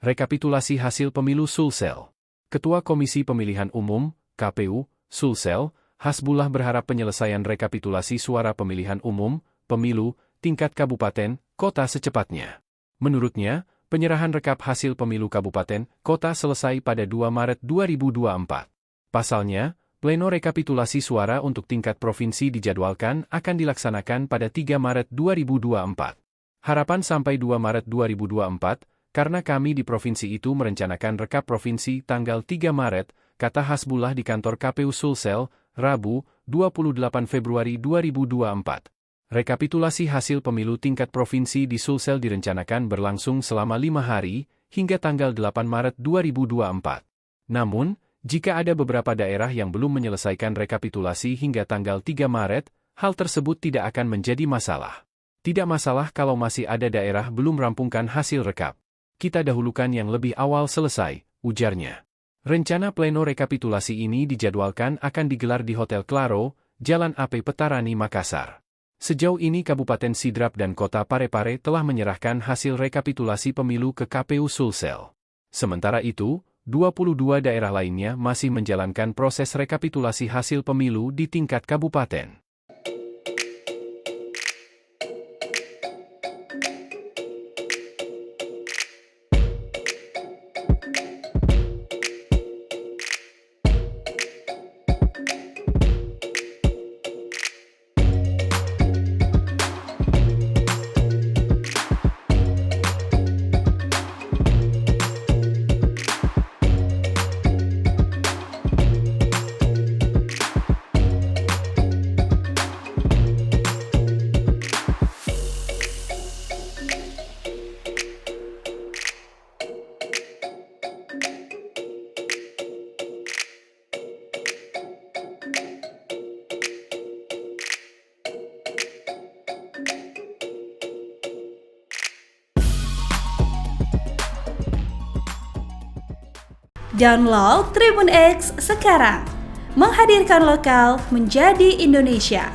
Rekapitulasi hasil pemilu Sulsel. Ketua Komisi Pemilihan Umum, KPU, Sulsel, Hasbullah berharap penyelesaian rekapitulasi suara pemilihan umum, pemilu, tingkat kabupaten, kota secepatnya. Menurutnya, penyerahan rekap hasil pemilu kabupaten, kota selesai pada 2 Maret 2024. Pasalnya, pleno rekapitulasi suara untuk tingkat provinsi dijadwalkan akan dilaksanakan pada 3 Maret 2024. Harapan sampai 2 Maret 2024, karena kami di provinsi itu merencanakan rekap provinsi tanggal 3 Maret, kata Hasbullah di kantor KPU Sulsel, Rabu, 28 Februari 2024. Rekapitulasi hasil pemilu tingkat provinsi di Sulsel direncanakan berlangsung selama 5 hari, hingga tanggal 8 Maret 2024. Namun, jika ada beberapa daerah yang belum menyelesaikan rekapitulasi hingga tanggal 3 Maret, hal tersebut tidak akan menjadi masalah. Tidak masalah kalau masih ada daerah belum rampungkan hasil rekap. Kita dahulukan yang lebih awal selesai, ujarnya. Rencana pleno rekapitulasi ini dijadwalkan akan digelar di Hotel Claro, Jalan AP Petarani, Makassar. Sejauh ini Kabupaten Sidrap dan Kota Parepare telah menyerahkan hasil rekapitulasi pemilu ke KPU Sulsel. Sementara itu, 22 daerah lainnya masih menjalankan proses rekapitulasi hasil pemilu di tingkat kabupaten. Download Tribun X sekarang, menghadirkan lokal menjadi Indonesia.